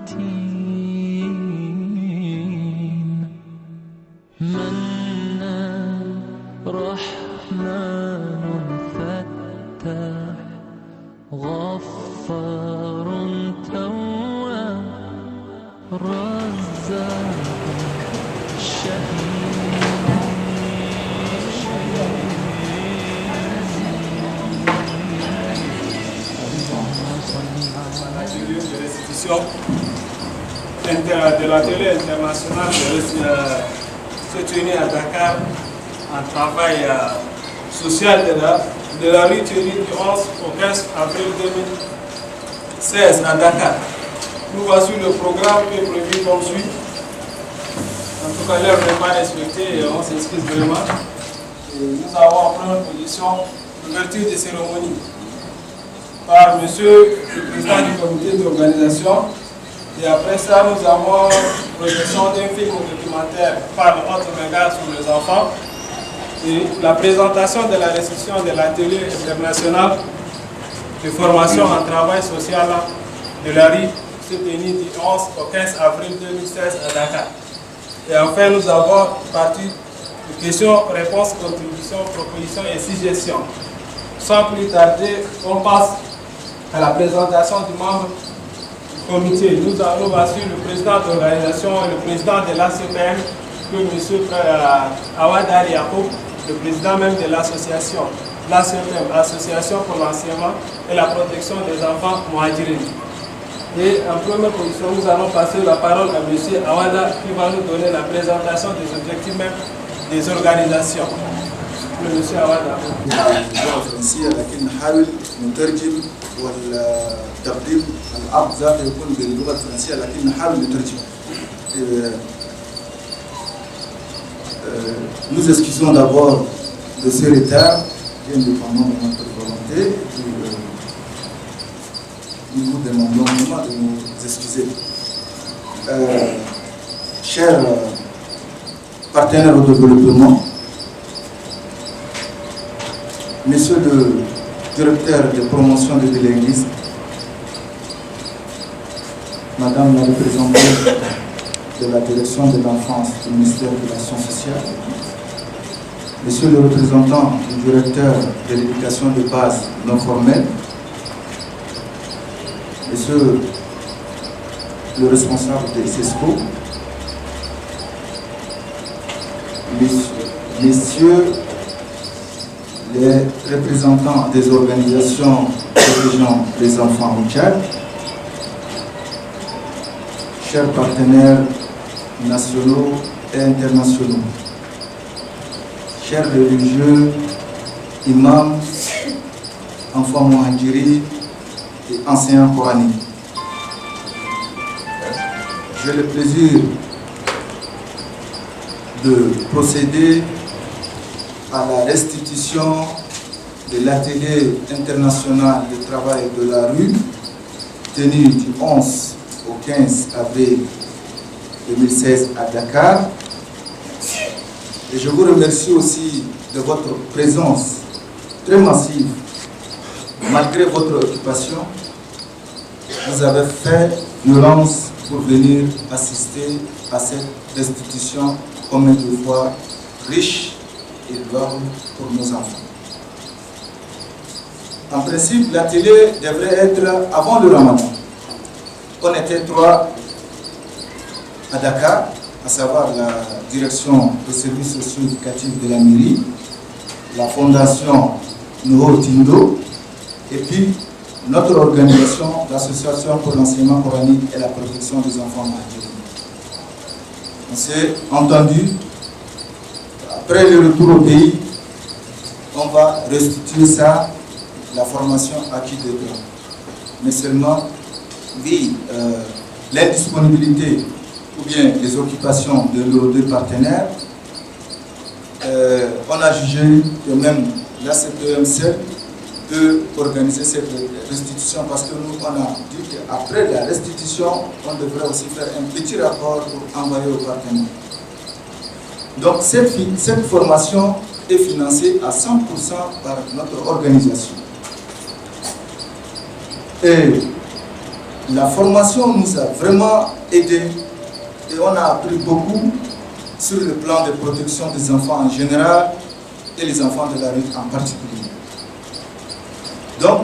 متين منان رحمن فتاح غفار تواب رزاق شهيد de l'atelier international se tenir à Dakar, un travail social de la rue Thierry du 11 au 15 avril 2016 à Dakar. Nous voici le programme qui est prévu comme suit. En tout cas, l'heure n'est pas respectée et on s'excuse vraiment. Et nous avons en première position l'ouverture des cérémonies par monsieur le président du comité d'organisation. Et après ça, nous avons projection d'un film documentaire par notre regard sur les enfants et la présentation de la restitution de l'atelier international de formation en travail social de la rue se tenue du 11 au 15 avril 2016 à Dakar. Et enfin, nous avons partie de questions, réponses, contributions, propositions et suggestions. Sans plus tarder, on passe à la présentation du membre comité. Nous allons voici le président de l'organisation et le président de l'ACPM, que M. Awadar Yacoub, le président même de l'association. L'ACPM, Association pour l'enseignement et la protection des enfants Mouadjirine. Et en première position, nous allons passer la parole à M. Awadar qui va nous donner la présentation des objectifs même des organisations. M. Awadar. والتقديم العرض ذاته يكون باللغه الفرنسيه لكن نحاول نترجم. Nous excusons d'abord de ce retard, indépendamment de notre volonté, et nous vous demandons vraiment de nous excuser. Chers partenaires au développement, Monsieur le directeur de promotion de bilinguisme, Madame la représentante de la direction de l'enfance du ministère de l'Action sociale, Monsieur le représentant du directeur de l'éducation de base non formelle, Monsieur le responsable de CESCO, Messieurs les représentants des organisations protégeant les enfants au Tchad, chers partenaires nationaux et internationaux, chers religieux, imams, enfants Mouadjiri et enseignants coraniques. J'ai le plaisir de procéder à la restitution de l'atelier international de travail de la rue tenu du 11 au 15 avril 2016 à Dakar. Et je vous remercie aussi de votre présence très massive. Malgré votre occupation, vous avez fait violence pour venir assister à cette restitution combien de fois riche et louable pour nos enfants. En principe, l'atelier devrait être avant le Ramadan. On était 3 à Dakar, à savoir la direction des services socio-éducatifs de la mairie, la fondation Noho Tindo, et puis notre organisation, l'association pour l'enseignement coranique et la protection des enfants mariés. On s'est entendu, après le retour au pays, on va restituer ça, la formation acquis de droit. Mais seulement, oui, l'indisponibilité ou bien les occupations de nos 2 partenaires, on a jugé que même la CPM seule peut organiser cette restitution parce que nous, on a dit qu'après la restitution, on devrait aussi faire un petit rapport pour envoyer aux partenaires. Donc cette formation est financée à 100% par notre organisation. Et la formation nous a vraiment aidé et on a appris beaucoup sur le plan de protection des enfants en général et les enfants de la rue en particulier. Donc,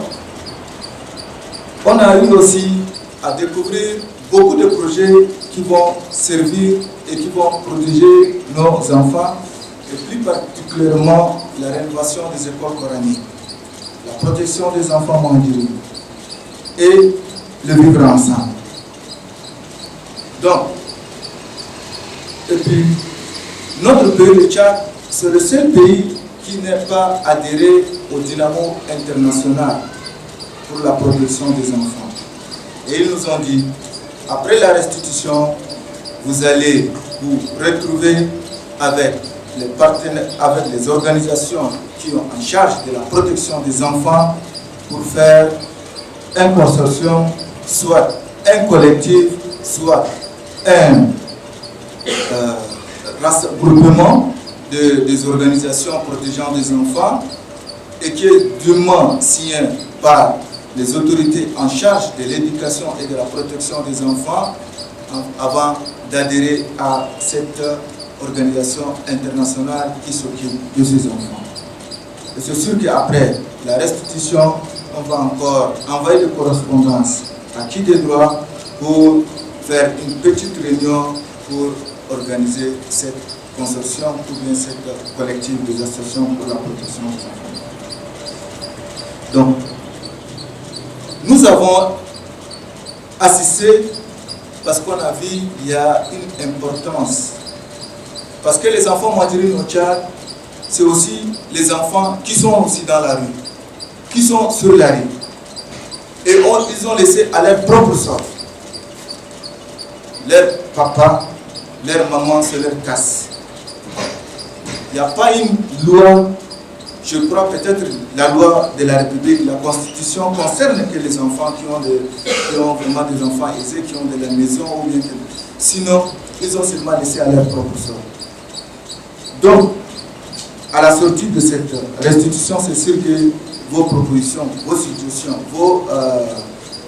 on a eu aussi à découvrir beaucoup de projets qui vont servir et qui vont protéger nos enfants, et plus particulièrement la rénovation des écoles coraniques, la protection des enfants mandiri et le vivre ensemble. Donc, et puis, notre pays, le Tchad, c'est le seul pays qui n'est pas adhéré au Dynamo international pour la protection des enfants. Et ils nous ont dit, après la restitution, vous allez vous retrouver avec les partenaires, avec les organisations qui ont en charge de la protection des enfants pour faire un consortium, soit un collectif, soit un regroupement des organisations protégeant des enfants et qui est dûment signé par les autorités en charge de l'éducation et de la protection des enfants avant d'adhérer à cette organisation internationale qui s'occupe de ces enfants. Et c'est sûr qu'après la restitution, on va encore envoyer des correspondances à qui des droits pour faire une petite réunion pour organiser cette consortium ou bien cette collectif des associations pour la protection des enfants. Donc, nous avons assisté parce qu'on a vu qu'il y a une importance. Parce que les enfants mandjirines au Tchad, c'est aussi les enfants qui sont aussi dans la rue, qui sont sur la rue. Et ils ont laissé à leur propre sort. Leur papa, leur maman, c'est leur casse. Il n'y a pas une loi, je crois peut-être la loi de la République, la Constitution concerne que les enfants qui ont vraiment des enfants aisés, qui ont de la maison ou bien que... Sinon, ils ont seulement laissé à leur propre sort. Donc, à la sortie de cette restitution, c'est sûr que vos propositions, vos suggestions,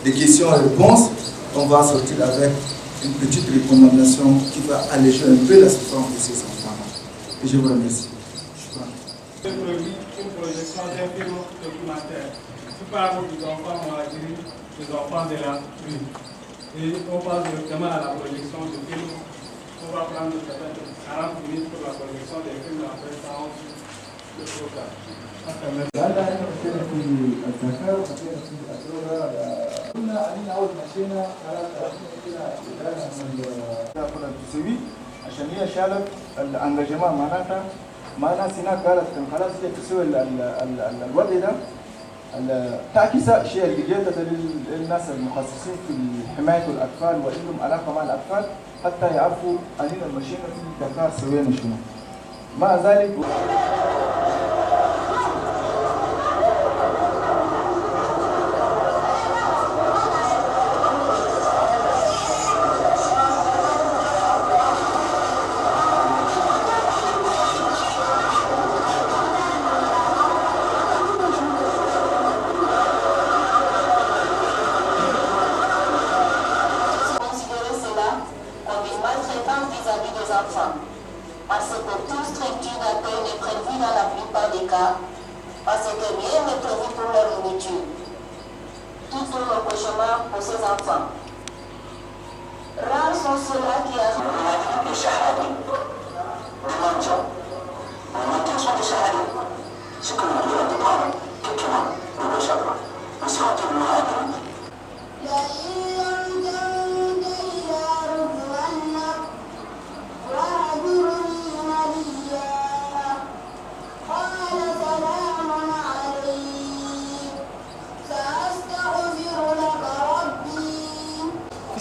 des questions et réponses, on va sortir avec une petite recommandation qui va alléger un peu la souffrance de ces enfants. Et je vous remercie. Une projection d'un film documentaire qui parle des enfants mandjirines, des enfants de la rue. Et on passe directement à la projection du film. On va prendre peut-être 40 minutes pour la projection des films après ça on suit le programme. عشان هي شالت الانجاجمنت معناتها سيناء قالت خلاص هي تسوي الوضع ده تعكس الشيء اللي جيته للناس المخصصين في حمايه الاطفال وعندهم علاقه مع الاطفال حتى يعرفوا اننا مشينا في دكار سوينا شنو. مع ذلك parce que toute structure d'accueil n'est prévue dans la plupart des cas, parce que rien n'est prévu pour leur nourriture. Tout tourne au cauchemar pour ces enfants. Rares sont ceux-là qui arrivent.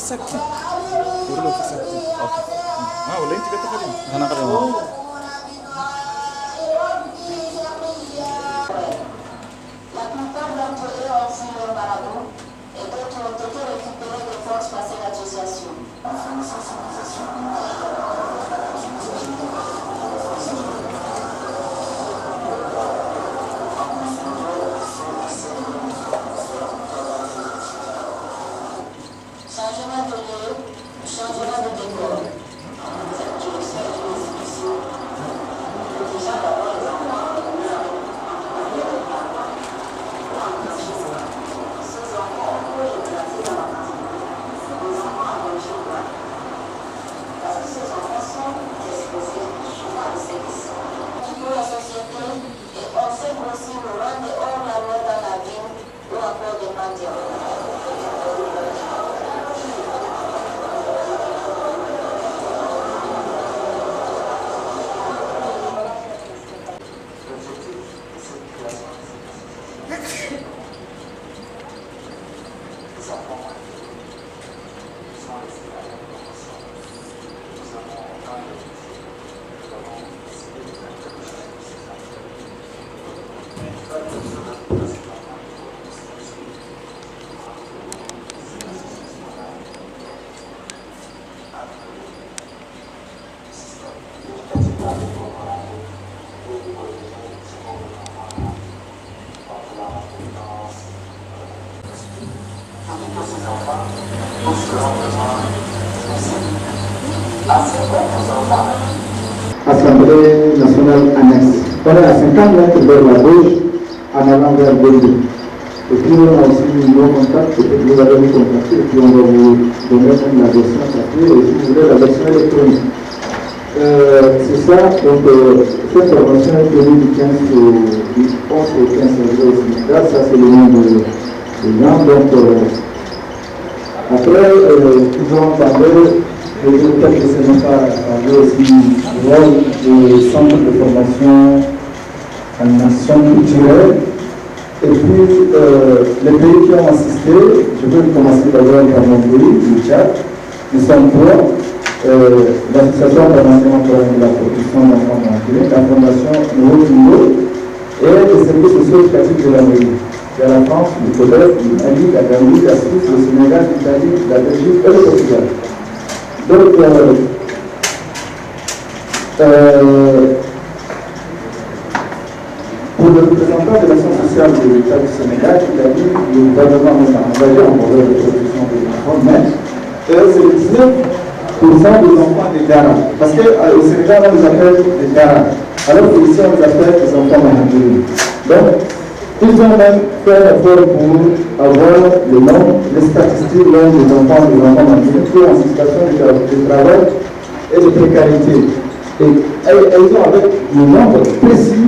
سكتي يقول له في سكتي ما ولا انت بتخدم انا خدم La plupart d'entre eux ont fui leur marabout et d'autres ont été récupérés de force par cette association. changement de lieu, changement de décor. Cette direction est une institution. Déjà d'abord les enfants ces enfants, on peut les placer dans la catégorie des enfants en danger ou pas. Parce que ces enfants sont exposés souvent à des sévices. Pour la société, et on sait aussi le rang de hors-la-loi dans la ville ou encore des mendiants. Assemblée nationale annexe. On est à 50 mètres vers la gauche, en allant vers Bélé. Et puis on a aussi nos contacts, peut-être que vous allez nous contacter, et puis on va vous donner même la version papier, et si vous voulez la version électronique. C'est ça, donc cette formation est tenue du 11 au 15 février au Sénégal, ça c'est le nom de gens. Donc après, ils ont parlé. Et peut-être que ce n'est pas parler aussi du rôle des centres de formation en action culturelle. Et puis, les pays qui ont assisté, je vais commencer d'abord par mon pays, le Tchad. Nous sommes trois, l'Association internationale pour la protection de l'enfant malgré, la Fondation Nouveau et les services sociaux éducatifs de la Mairie. Il y a la France, le Québec, l'Italie, la Gambie, la Suisse, le Sénégal, l'Italie, la Belgique et le Portugal. Donc, pour le représentant de l'action sociale de l'État du Sénégal, il a dit que le gouvernement est engagé en faveur de la protection des enfants, mais c'est le 19% des enfants des Dara. Parce qu'au Sénégal, on les appelle des Dara, alors qu'ici, on les appelle des enfants mahadouris. Donc, ils ont même fait un effort pour avoir le nom, les statistiques des enfants mahadouris qui sont en situation de travail et de précarité. Et elles ont avec le nombre précis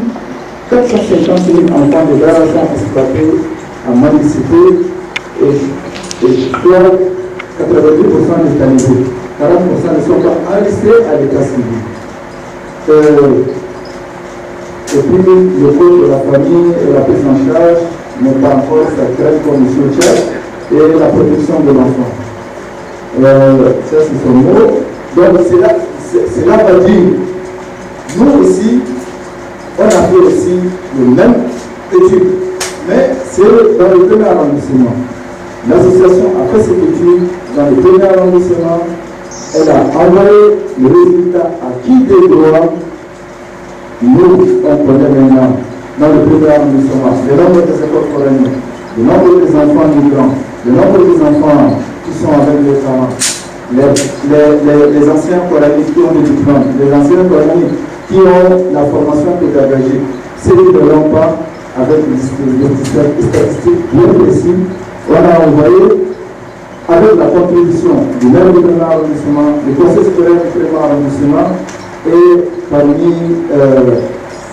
450 000 enfants de Dara sont exploités en mendicité et soit 90% d'Étalisés. 40% ne sont pas enregistrés à l'état civil. Et puis, le coût de la famille et la prise en charge n'est pas encore sacré comme le soutien et la protection de l'enfant. Ça, c'est son mot. Donc, cela va dire, nous aussi, on a fait aussi le même étude, mais c'est dans le premier arrondissement. L'association a fait cette étude dans le premier arrondissement. Elle a envoyé le résultat à qui des droits. Nous, on connaît maintenant dans le premier arrondissement le nombre des écoles coraniques, le nombre des enfants migrants, le nombre des enfants qui sont avec les parents, les anciens coraniques qui ont des diplômes, les anciens coraniques qui ont la formation pédagogique. Ceux qui ne l'ont pas, avec des statistiques bien précises, on a envoyé avec la contribution du maire du premier arrondissement, du conseil scolaire du premier arrondissement, et parmi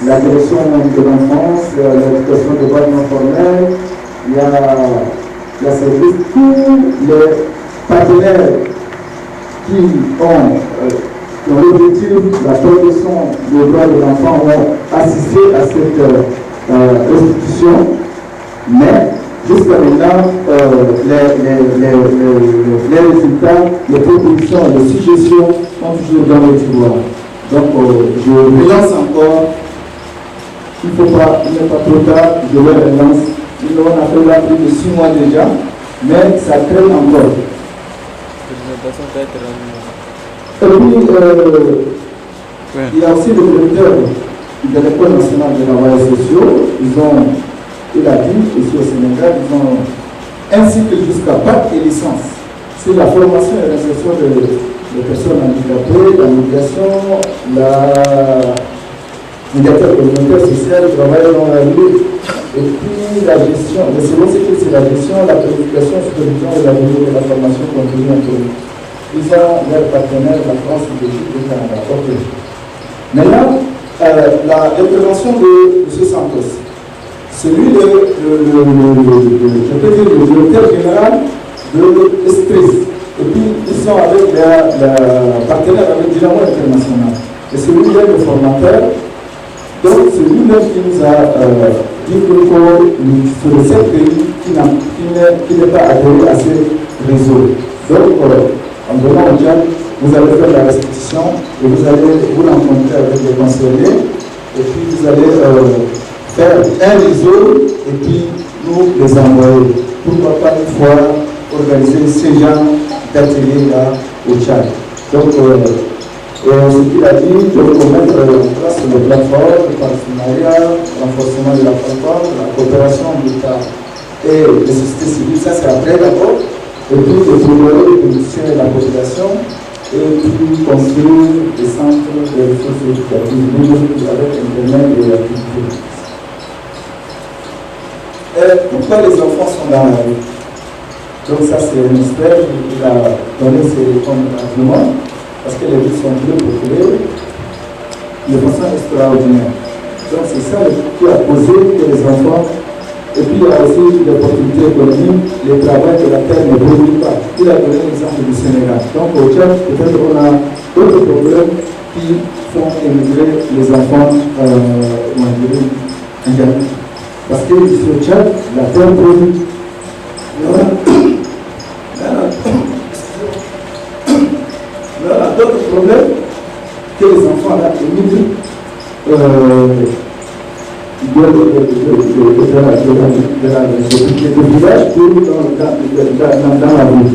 la direction de l'enfance, l'éducation de base non formelle, il y a la service, tous les partenaires qui ont l'objectif de la protection des droits de l'enfant ont assisté à cette restitution, mais jusqu'à maintenant, les résultats, les propositions, les suggestions sont toujours dans le tiroir. Donc, je relance encore. Il n'est pas trop tard, je le relance. On a fait là plus de 6 mois déjà, mais ça traîne encore. Et puis, il y a aussi le directeur de l'École nationale des travailleurs sociaux. Il a dit, ici au Sénégal, ils ont un cycle jusqu'à bac et licence. c'est la formation et l'insertion des personnes handicapées, la médiation, la médiateur communautaire social, le travail dans la rue, et puis la gestion, le second cycle, c'est la gestion, la planification, supervision et la de la formation continue entre eux. Ils ont leurs partenaires, la France, le Belgique, le Canada. Ok. Maintenant, l'intervention de M. Santos. C'est lui le directeur général de Esprit. Et puis, ils sont avec la partenaire avec Dynamo International. Et c'est lui-même le formateur. Donc, c'est lui-même qui nous a dit que sur les 7 pays qui n'est pas adhéré à ces réseaux. Donc, en venant au Tchad, vous allez faire la restitution et vous allez vous rencontrer avec les conseillers et puis vous allez faire un réseau et puis nous les envoyer. Pourquoi pas une fois organiser ces gens d'ateliers-là au Tchad. Donc, ce qu'il a dit, de mettre en place les plateformes, le partenariat, le renforcement de la plateforme, la coopération de l'État et des sociétés civiles, ça c'est après d'abord. Et puis de préparer les politiciens et la population, et puis construire des centres de ressources éducatives avec Internet et l'activité. Pourquoi les enfants sont dans la rue? Donc ça c'est un expert, il a donné ses arguments, parce que les villes sont très populaires de façon extraordinaire. Donc c'est ça qui a posé que les enfants. Et puis il y a aussi l'opportunité économique, le travail de la terre ne produit pas. Il a donné l'exemple du Sénégal. Donc au Tchad, peut-être qu'on a d'autres problèmes qui font émigrer les enfants indiens. Parce que ici au Tchad, la terre produit. Il y a d'autres problèmes que les enfants là émigrent. De village pour dans la rue.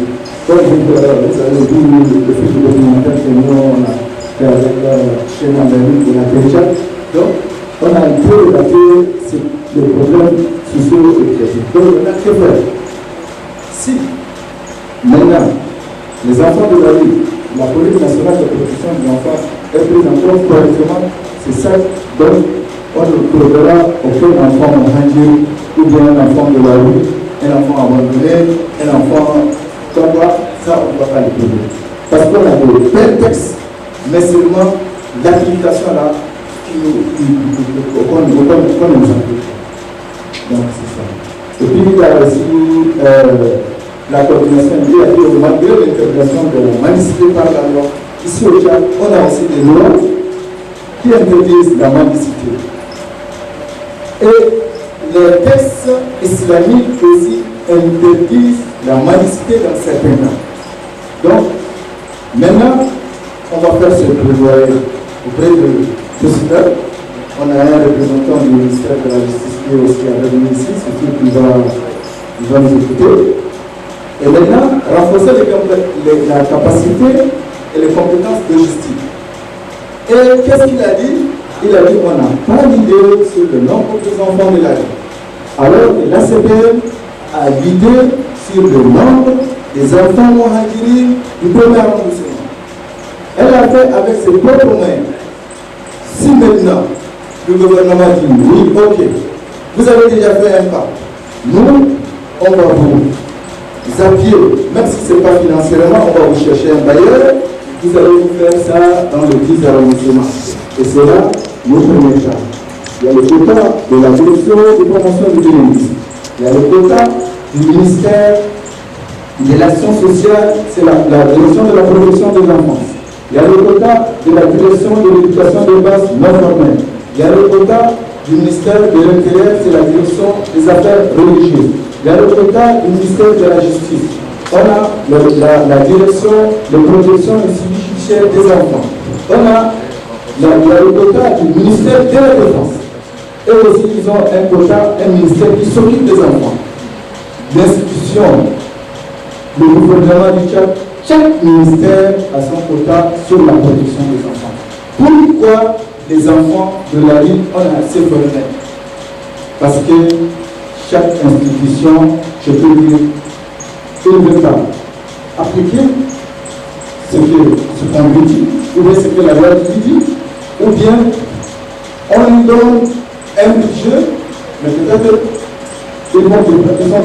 Comme vous avez vu le film documentaire que nous on a fait avec chez Mandani et la Téléchat. Donc, on a un peu relaté les problèmes sociaux et éducatifs. Donc, on a que faire. Si, maintenant, les enfants de la rue, la police nationale de protection des enfants est prise en compte correctement, c'est ça. Donc, on ne trouvera aucun enfant mangé ou bien un enfant de la rue, un enfant abandonné, un enfant comme quoi, ça on ne va pas le trouver. Parce qu'on a des textes, mais seulement l'application là qu'on nous applique. Donc c'est ça. Et puis il y a aussi la coordination, il y a dit malgré l'interprétation de la mendicité par la loi, ici au Tchad, on a aussi des lois qui interdisent la mendicité. Et les textes islamiques aussi interdisent la mendicité dans certains cas. Donc, maintenant, on va faire ce plaidoyer auprès de cela. On a un représentant du ministère de la Justice qui est aussi avec nous ici, c'est qui va nous écouter. Et maintenant, renforcer la capacité et les compétences de justice. Et qu'est-ce qu'il a dit? Il a dit qu'on n'a pas d'idée sur le nombre des enfants de la rue. Alors que l'ACPM a l'idée sur le nombre des enfants mohadjiri du premier arrondissement. Elle a fait avec ses propres moyens. Si maintenant le gouvernement dit oui, ok, vous avez déjà fait un pas, nous, on va vous appuyer, même si ce n'est pas financièrement, on va vous chercher un bailleur, vous allez vous faire ça dans le 10 arrondissement. Et c'est là notre premier cas. Il y a le quota de la direction de promotion du bilinguisme. Il y a le quota du ministère de l'action sociale, c'est la direction de la protection des enfants. Il y a le quota de la direction de l'éducation de base non formelle. Il y a le quota du ministère de l'Intérieur, c'est la direction des affaires religieuses. Il y a le quota du ministère de la Justice. On a la direction de protection et suivi judiciaire des enfants. On a le quota du ministère de la Défense. Et aussi, ils ont un quota, un ministère qui s'occupe des enfants. L'institution, le gouvernement du Tchad, chaque ministère a son quota sur la protection des enfants. Pourquoi les enfants de la rue ont assez formés? Parce que chaque institution, je peux dire, il ne veut pas appliquer ce qu'on lui dit, ou bien ce que la loi lui dit, ou bien on lui donne un budget, mais peut-être ils vont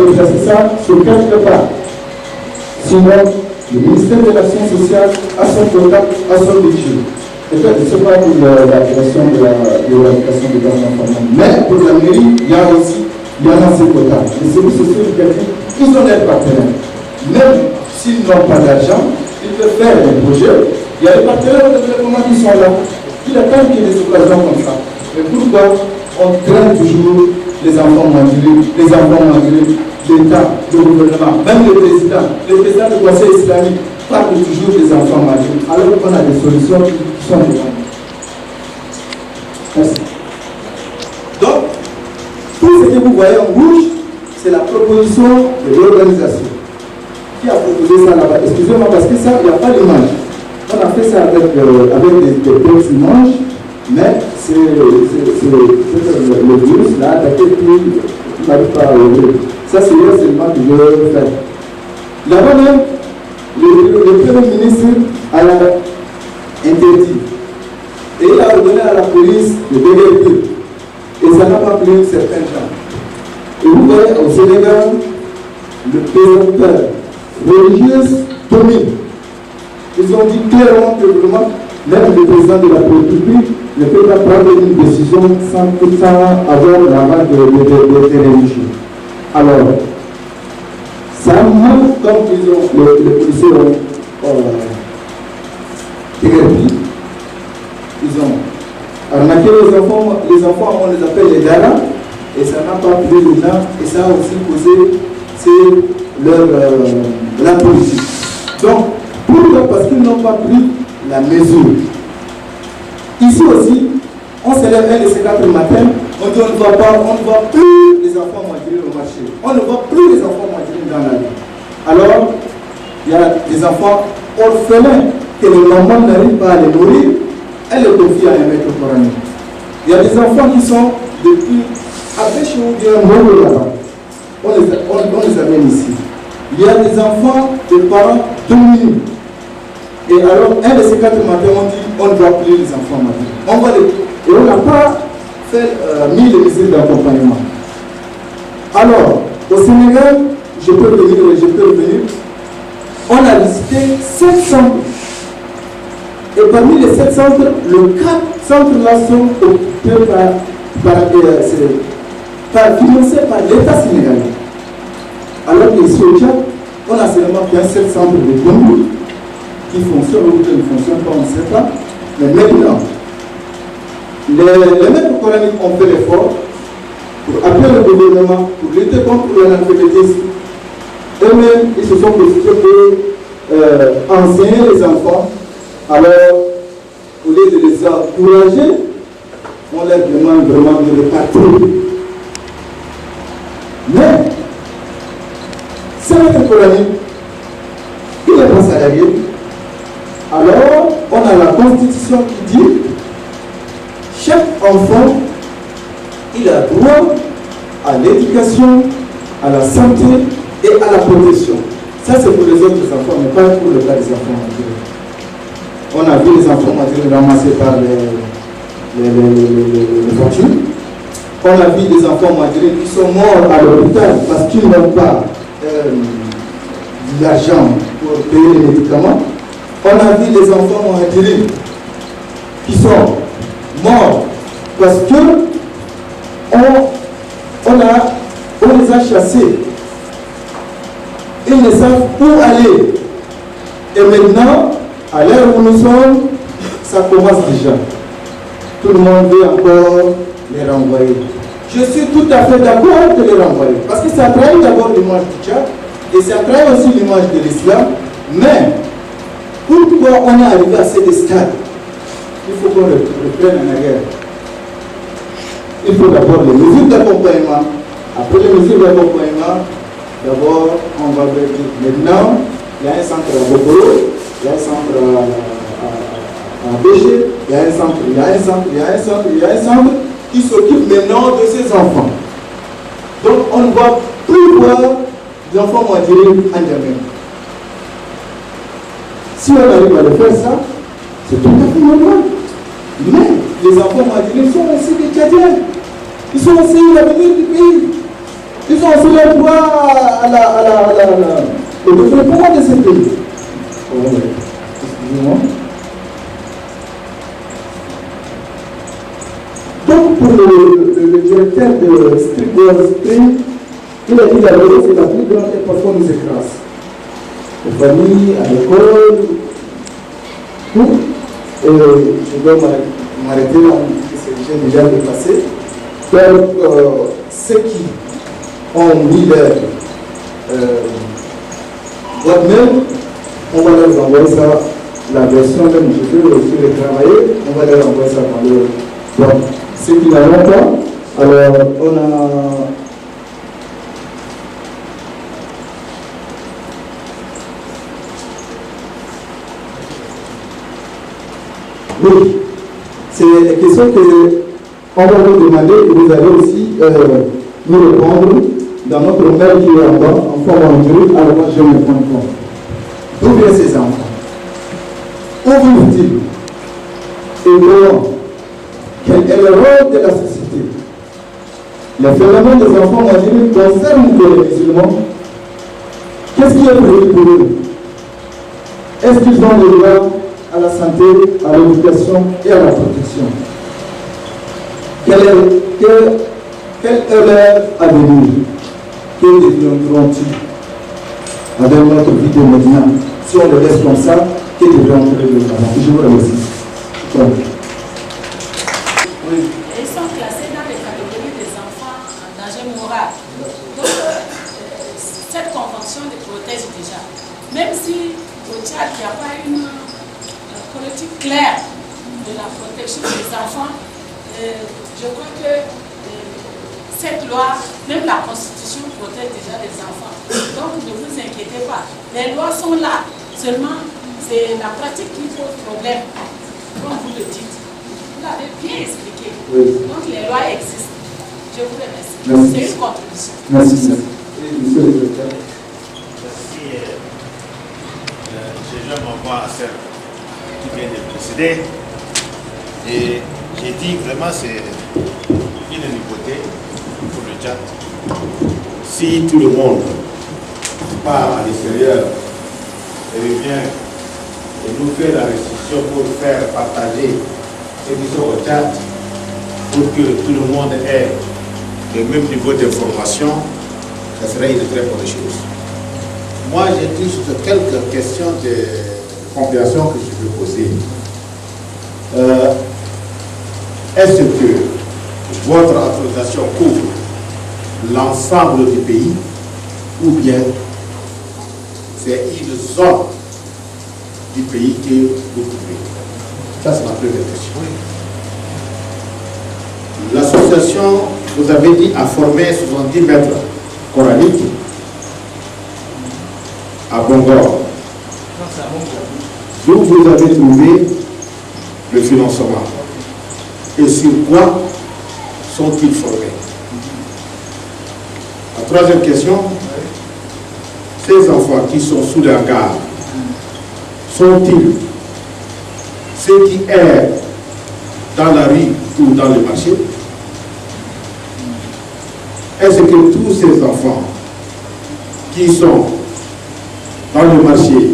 déplacer ça sur quelque part. Sinon, le ministère de l'Action sociale a son contact, a son budget. Peut-être ce n'est pas pour la création de l'éradication des gardes d'enfants. Mais pour la mairie, il y en a ces quotas. Les services sociaux éducatifs, ils ont des partenaires. Même s'ils n'ont pas d'argent, ils peuvent faire des projets. Il y a des partenaires de développement qui sont là. Il y a quand même des occasions comme ça. Mais pourquoi on traîne toujours les enfants malgré l'État, le gouvernement, même le président du Conseil islamique parle toujours des enfants malgré, alors qu'on a des solutions qui sont devant nous. Merci. Donc, tout ce que vous voyez en rouge, c'est la proposition de l'organisation. Qui a proposé ça là-bas? Excusez-moi parce que ça, il n'y a pas d'image. On a fait ça avec des belles images, mais c'est le virus là, attaqué, puis il n'arrive pas à ouvrir. Ça, c'est seulement que je vais faire. Là-bas même, le Premier ministre a interdit. Et il a ordonné à la police de déguerpir. Et ça n'a pas pris un certain temps. Et vous voyez, au Sénégal, le présenteur religieux domine. Ils ont dit clairement que vraiment, même le président de la République ne peut pas prendre une décision sans avoir l'aval des religieux. Alors, ça manque comme les policiers ont déguerpi. Ils ont arnaqué les enfants, on les appelle les daras, et ça n'a pas pris le temps, et ça a aussi causé la politique. Donc, pourquoi? Parce qu'ils n'ont pas pris la mesure. Ici aussi, on se lève un de ces 4 matins, on dit on ne voit plus les enfants marginés au marché. On ne voit plus les enfants marginés dans la vie. Alors, il y a des enfants orphelins que les mamans n'arrivent pas à les nourrir, elles les confient à un maître coranique. Il y a des enfants qui sont depuis Abéché ou bien Molo là-bas. On les amène ici. Il y a des enfants de parents dominés. Et alors, un de ces 4 matins, on dit on ne voit plus les enfants marginés. Et on n'a pas mis les mesures d'accompagnement. Alors, au Sénégal, je peux revenir, on a visité 7 centres. Et parmi les 7 centres, le 4 centres-là sont occupés financés par l'État sénégalais. Alors qu'ici au Tchad, on a seulement qu'un seul centre de Gombe qui fonctionne ou qui ne fonctionne pas, on ne sait pas. Mais maintenant, les maîtres coraniques ont fait l'effort pour appeler le gouvernement, pour lutter contre l'analphabétisme. Eux-mêmes, ils se sont constitués pour enseigner les enfants. Alors, au lieu de les encourager, on leur demande vraiment de repartir. Mais, c'est maître coranique, il n'est pas salarié. Alors, on a la Constitution qui dit chaque enfant, il a droit à l'éducation, à la santé et à la protection. Ça, c'est pour les autres enfants, mais pas pour le cas des enfants marginaux. On a vu les enfants marginaux ramassés par les voitures. On a vu des enfants marginaux qui sont morts à l'hôpital parce qu'ils n'ont pas l'argent pour payer les médicaments. On a vu des enfants marginaux qui sont morts parce que on les a chassés. Ils ne savent où aller. Et maintenant, à l'heure où nous sommes, ça commence déjà. Tout le monde veut encore les renvoyer. Je suis tout à fait d'accord de les renvoyer. Parce que ça trahit d'abord l'image du Tchad et ça trahit aussi l'image de l'islam. Mais pourquoi on est arrivé à cet stade? Il faut qu'on reprenne en arrière. Il faut d'abord les mesures d'accompagnement. Après les mesures d'accompagnement, d'abord, on va dire maintenant, il y a un centre à Bokoro, il y a un centre à Béché, il y a un centre qui s'occupe maintenant de ces enfants. Donc, on ne va plus voir des enfants marginés en Djamena. Si on arrive à le faire ça, c'est tout à fait normal. Mais les enfants marginaux sont aussi des Tchadiens. Ils sont aussi l'avenir du pays. Ils ont aussi le droit au développement de ce pays. Excusez-moi. Donc, pour le directeur de Streetwear Spring, il a dit la vérité, c'est la plus grande parfois nous écrase. Aux familles, à l'école, tout. Et je dois m'arrêter là, j'ai déjà dépassé. Donc, ceux qui ont mis leur boîte mail, on va leur envoyer ça, la version même, je peux aussi le travailler, on va leur envoyer ça dans le. Donc, ceux qui n'en ont pas, alors on a. Oui, c'est la question que on va vous demander et vous allez aussi nous répondre dans notre mail qui est en bas, en forme numérique, à gmail.com. D'où viennent ces enfants? Où vivent-ils? Et comment? Quel est le rôle de la société? Le phénomène des enfants marginaux concerne les musulmans. Qu'est-ce qui est prévu pour eux? Est-ce qu'ils ont le droit à la santé, à l'éducation et à la protection? Quel est leur avenir? Que deviendront-ils avec notre vie de maintenant? Si on le laisse comme ça, que deviendront-ils les enfants? Je vous remercie. Oui. Et ils sont classés dans les catégories des enfants en danger moral. Donc, cette convention les protège déjà. Même si au Tchad, il n'y a pas une politique claire de la protection des enfants, je crois que cette loi, même la Constitution, protège déjà les enfants. Donc, ne vous inquiétez pas. Les lois sont là. Seulement, c'est la pratique qui pose problème, comme vous le dites. Vous l'avez bien expliqué. Oui. Donc les lois existent. Je vous remercie. Merci. C'est une contribution. Merci. Monsieur le directeur. Merci. Je joins ma voix à celle qui vient de précéder. Et j'ai dit vraiment c'est une nouveauté pour le Tchad. Si tout le monde part à l'extérieur et revient et nous fait la restriction pour faire partager ceux qui sont au Tchad, pour que tout le monde ait le même niveau d'information, ça serait une très bonne chose. Moi, j'ai juste quelques questions de compréhension que je veux poser. Est-ce que votre autorisation couvre l'ensemble du pays ou bien c'est une zone du pays que vous couvrez? Ça, c'est ma première question. L'association, vous avez dit, a formé 70 mètres coraniques à Bongor. D'où vous avez trouvé le financement et sur quoi sont-ils formés? La troisième question, ces enfants qui sont sous la garde, sont-ils ceux qui errent dans la rue ou dans le marché? Est-ce que tous ces enfants qui sont dans le marché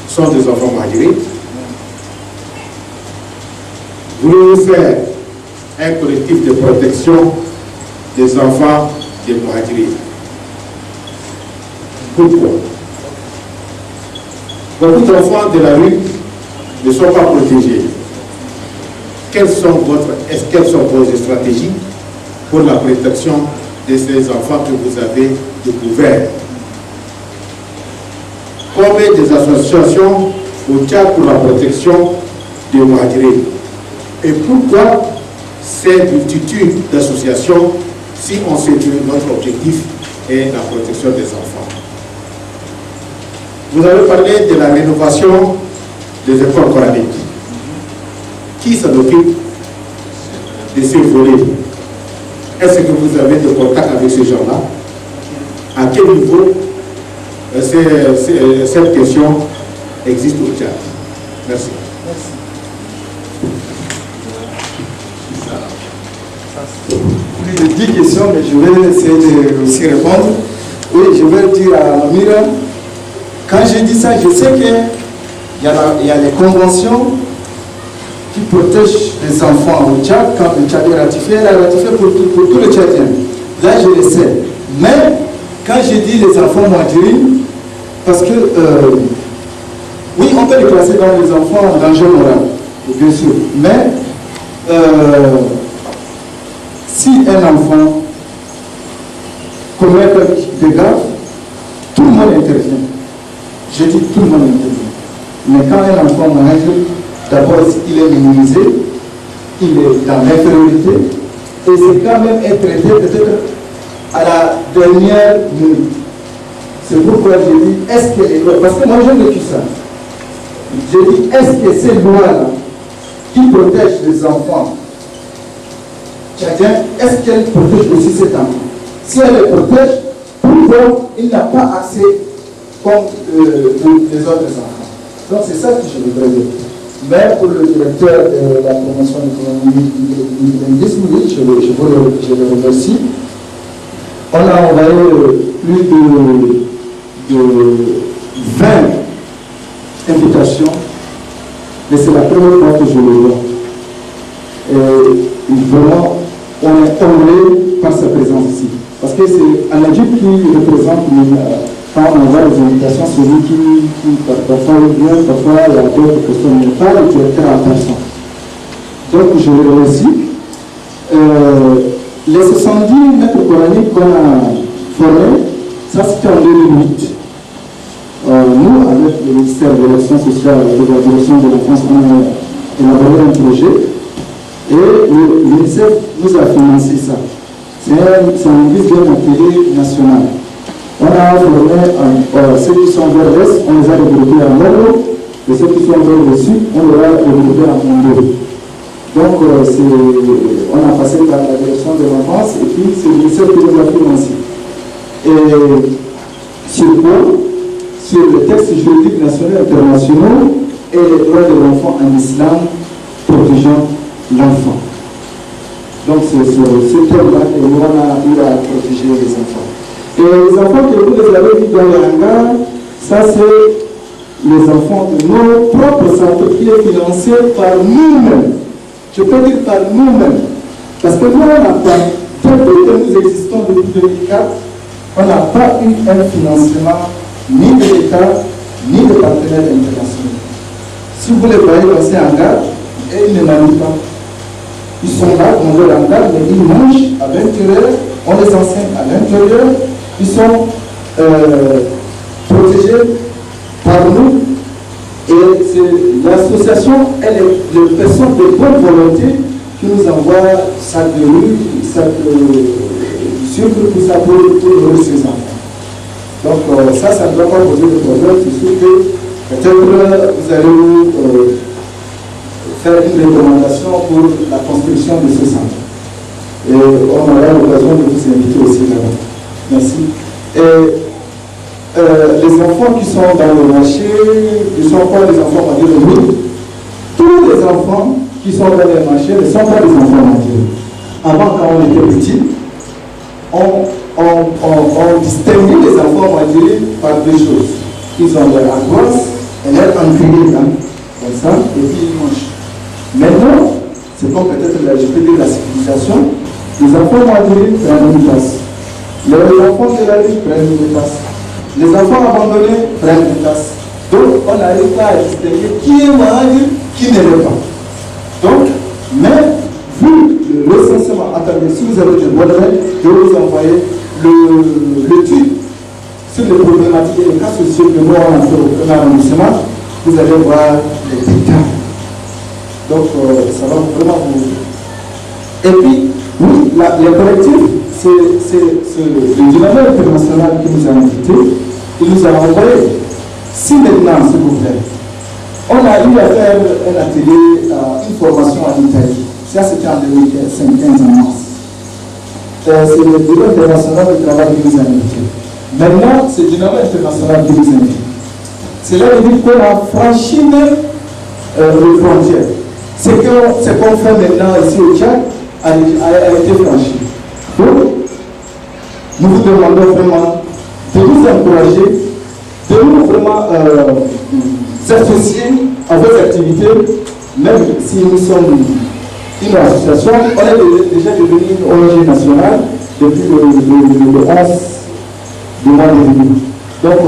sont des enfants mariés? Voulez-vous faire un collectif de protection des enfants des Mouhadjiri? Pourquoi? Beaucoup d'enfants de la rue ne sont pas protégés. Quelles sont vos stratégies pour la protection de ces enfants que vous avez découverts? Combien des associations au Tchad pour la protection des Mouhadjiri? Et pourquoi cette multitude d'associations si on sait que notre objectif est la protection des enfants? Vous avez parlé de la rénovation des écoles coraniques. Qui s'en occupe de ces volets? Est-ce que vous avez des contacts avec ces gens-là? À quel niveau cette question existe au Tchad. Merci. Plus de 10 questions, mais je vais essayer de aussi répondre. Oui, je vais dire à Amira, quand j'ai dit ça, je sais qu'il y a les conventions qui protègent les enfants au Tchad. Quand le Tchad est ratifié, elle a ratifié pour tous les Tchadiens. Là, je le sais. Mais quand j'ai dit les enfants Mouadjiri, parce que oui, on peut les classer dans les enfants en danger moral, bien sûr. Mais si un enfant commet quelque dégâts, tout le monde intervient. Je dis tout le monde intervient. Mais quand un enfant Mouadjiri, d'abord il est minimisé, il est dans l'infériorité, et c'est quand même être traité peut-être à la dernière minute. C'est pourquoi j'ai dit, est-ce que les lois, parce que moi j'ai vécu ça, j'ai dit, est-ce que ces lois-là, qui protègent les enfants tchadiens, est-ce qu'elles protègent aussi cet enfant? Si elles les protègent, pourquoi il n'a pas accès comme les autres enfants? Donc c'est ça que je voudrais dire. Mais pour le directeur de la promotion de l'économie, je le remercie. On a envoyé plus de 20 invitations, mais c'est la première fois que je le vois. Et vraiment, on est honoré par sa présence ici. Parce que c'est Aladjib qui représente, quand on envoie les invitations, celui qui parfois vient, parfois il y a d'autres personnes, mais pas le directeur en personne. Donc je le remercie. Les 70 maîtres coraniques qu'on a formés, ça c'était en 2008. Nous, avec le ministère de l'Action sociale et de la direction de l'enfance, on a élaboré un projet et le ministère nous a financé ça. C'est un guise d'un atelier national. On a formé ceux qui sont vers l'Est, on les a regroupés en Nord, et ceux qui sont vers le Sud, on les a regroupés en Mondo. Donc, on a passé par la direction de l'enfance et puis c'est le ministère qui nous a financé. Et sur quoi? Sur les textes juridiques nationaux et internationaux et les droits de l'enfant en islam protégeant l'enfant. Donc, c'est sur ce thème-là que nous on a eu à protéger les enfants. Et les enfants que vous les avez vus dans les hangars, ça c'est les enfants de nos propres centres qui est financé par nous-mêmes. Je peux dire par nous-mêmes. Parce que nous, on n'a pas, tel que nous existons depuis 2004, on n'a pas eu un financement ni de l'État, ni de partenaires internationaux. Si vous les voyez dans ces hangars, ils ne manient pas. Ils sont là, on veut hangar, mais ils mangent à l'intérieur, on les enseigne à l'intérieur, ils sont protégés par nous. Et l'association, elle est les personnes de bonne volonté qui nous envoient sacs de rue, sacs de sucre, tout ça pour nourrir ces enfants. Donc ça ne doit pas poser de problème. C'est sûr que peut-être vous allez faire une recommandation pour la construction de ce centre. Et on aura l'occasion de vous inviter aussi là-bas. Merci. Et les enfants qui sont dans le marché, ne sont pas des enfants mariés de nous. Tous les enfants qui sont dans les marchés ne sont pas des enfants mariés. Avant, quand on était petits, on distinguait les enfants mariés par deux choses. Ils ont leur angoisse et leur encrier, hein, comme ça, et puis ils mangent. Maintenant, c'est comme peut-être je peux dire la civilisation, les enfants mariés prennent une place. Les enfants de la rue prennent une place. Les enfants abandonnés prennent une place. Donc, on n'arrive pas à distinguer qui est marié, qui ne l'est pas. Donc, mais, vu le recensement, attendez, si vous avez des bonnes règles, je vais vous envoyer l'étude sur les problématiques et les cas sociaux que nous avons fait au premier arrondissement. Vous allez voir les détails. Donc, ça va vraiment vous. Et puis, oui, les collectifs, c'est le Dynamo international qui nous a invités, il nous a envoyé. Si maintenant, s'il vous plaît, on a eu à faire un atelier, une formation en Italie. Ça, c'était en 2015 en mars. C'est le Bureau international du travail qui nous a invités. Maintenant, c'est le Dynamo international qui nous invite. Cela veut dire qu'on a franchi même les frontières. Ce qu'on fait maintenant ici au Tchad a été franchi. Donc, nous vous demandons vraiment de nous encourager, de nous vraiment s'associer à vos activités, même si nous sommes une association. On est déjà devenu une ONG nationale depuis le 11 du mois de juillet. Donc, on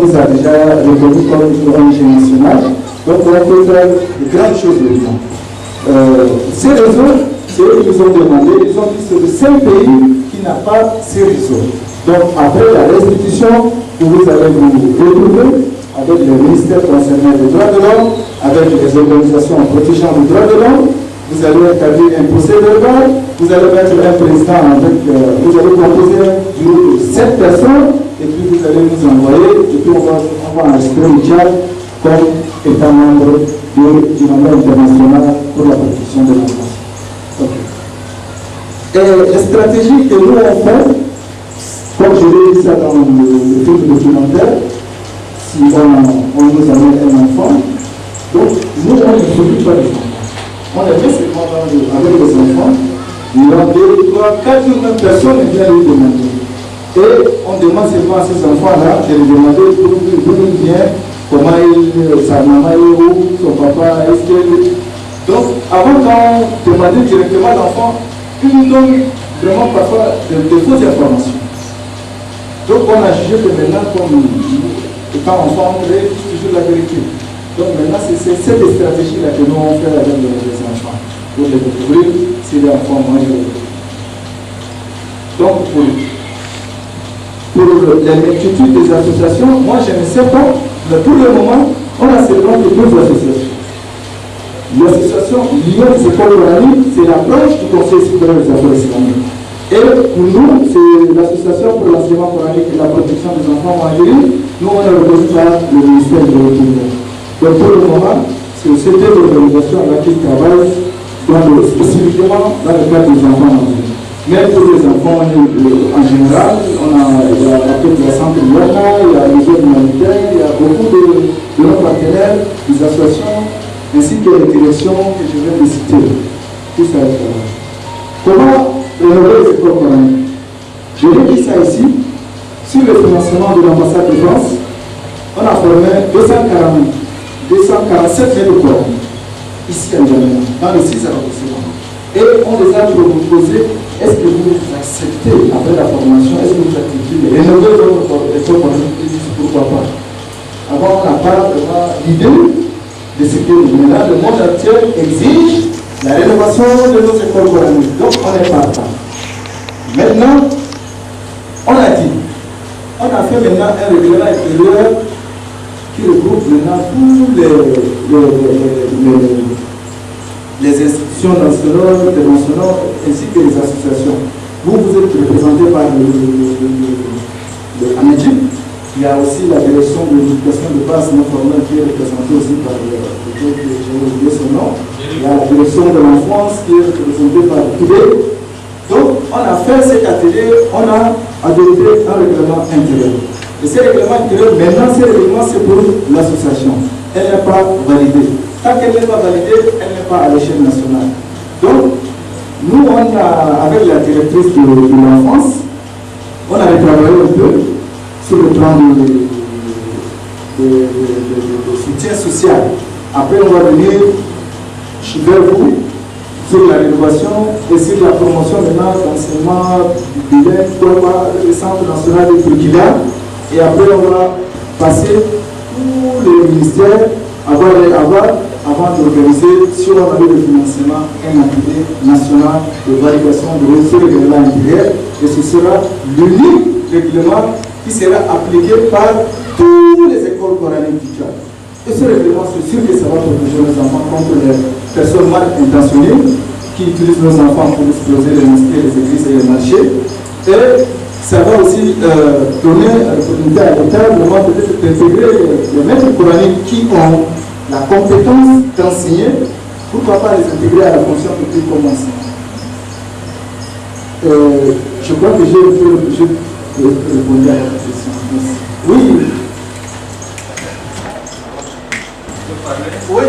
nous a déjà reconnu comme une ONG nationale. Donc, on peut faire de grandes choses maintenant. Ces réseaux, c'est eux qui nous ont demandé, ils ont dit que c'est le seul pays qui n'a pas ces réseaux. Donc, après la restitution, vous allez vous retrouver avec les ministères concernés des droits de l'homme, avec les organisations protégeant les droits de l'homme. Vous allez établir un procès verbal, vous allez mettre un président avec, vous allez composer un bureau de 7 personnes, et puis vous allez nous envoyer, et puis on va enregistrer le Tchad comme étant membre du mandat international pour la protection de l'enfance. Okay. Et les stratégies que nous avons faites, comme je l'ai dit ça dans le film documentaire, si on nous amène un enfant, donc nous on ne s'occupe pas des enfants. On est seulement avec les enfants, il y a 2, 3, 4 même personnes qui viennent lui demander. Et on demande seulement à ces enfants-là de lui demander d'où il vient, comment sa maman est où, son papa, est-ce que. Donc, avant qu'on demande directement à l'enfant, il nous donne vraiment parfois de fausses informations. Donc, on a jugé que maintenant, comme étant enfant, on dit toujours la vérité. Donc maintenant, c'est cette stratégie-là que nous on fait avec les enfants, pour les découvrir si les enfants mangent. Donc pour la multitude des associations, moi je ne sais pas, mais pour le moment, on a seulement que 2 associations. L'association Lyon des écoles coraniques, c'est la branche du Conseil supérieur des affaires islamiques. Et pour nous, c'est l'association pour l'enseignement coranique et la protection des enfants en Algérie. Nous, on est reconnu par le ministère de l'Éducation. Donc pour le moment, c'est ces 2 organisations-là qui travaillent spécifiquement dans le cadre des enfants en Algérie. Mais pour les enfants en général, il y a la tête de la santé il y a les autres humanitaires, il y a beaucoup de nos partenaires, des associations, ainsi que les directions que je viens de citer. Tout ça est là. Comment rénover les écoles coraniques? Je l'ai dit ça ici, sur le financement de l'ambassade de France, on a formé 247 000 corps ici à N'Djamena, dans les 6 arrondissements. Et on les a proposé, est-ce que vous acceptez, après la formation, est-ce que vous acceptez de rénover votre école coranique? Ils disent pourquoi pas. Avant, on n'a pas vraiment l'idée de ce que maintenant le monde actuel exige la rénovation de nos écoles coraniques. Donc on est partant. Maintenant, on a dit, on a fait maintenant un règlement intérieur qui regroupe maintenant tous les institutions nationales, internationales, ainsi que les associations. Vous êtes représenté par en Égypte. Il y a aussi la direction de l'éducation de base non formelle qui est représentée aussi par j'ai oublié son nom. Il y a la direction de l'enfance qui est représentée par l'IDE. Donc, on a fait cet atelier, on a adopté un règlement intérieur. Et ce règlement intérieur, maintenant, ce règlement, c'est pour l'association. Elle n'est pas validée. Tant qu'elle n'est pas validée, elle n'est pas à l'échelle nationale. Donc, nous, on a, avec la directrice de l'enfance, on a travaillé un peu sur le plan de soutien social. Après, on va venir vers vous sur la rénovation et sur la promotion maintenant d'enseignement du le Centre national de Turquia. Et après, on va passer tous les ministères avant d'organiser, si on avait le financement, un atelier national de validation de ce règlement intérieur. Et ce sera l'unique règlement qui sera appliqué par toutes les écoles coraniques du Tchad. Et ce règlement, c'est sûr que ça va protéger nos enfants contre les personnes mal intentionnées qui utilisent nos enfants pour exploser les mosquées, les églises et les marchés. Et ça va aussi donner l'opportunité à l'État vraiment peut-être d'intégrer les maîtres coraniques qui ont la compétence d'enseigner, pourquoi pas les intégrer à la fonction publique comme enseignant. Je crois que j'ai répondu à la question. Oui. Oui.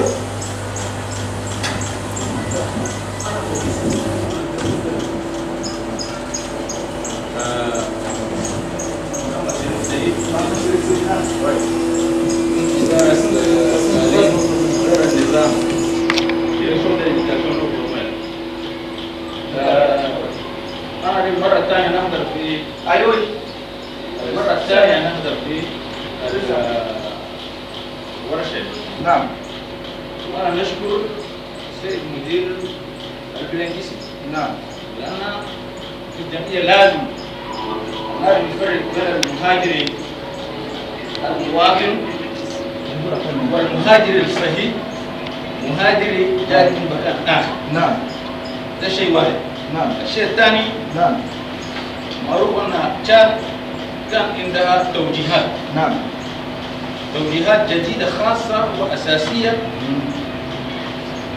أنا المرة الثانية نحضر في أيوه. المرة الثانية نحضر في ورشة. نعم. وأنا نشكر السيد مدير البلانكيسي. نعم. لأن في الجمعية لازم يفرق بين المهاجر المواطن والمهاجر الصحيح مهاجر جاي من مكان آخر. نعم. ده شيء واحد. نعم. الشيء الثاني نعم. معروف أن تشاد كان عندها توجيهات. نعم. توجيهات جديدة خاصة وأساسية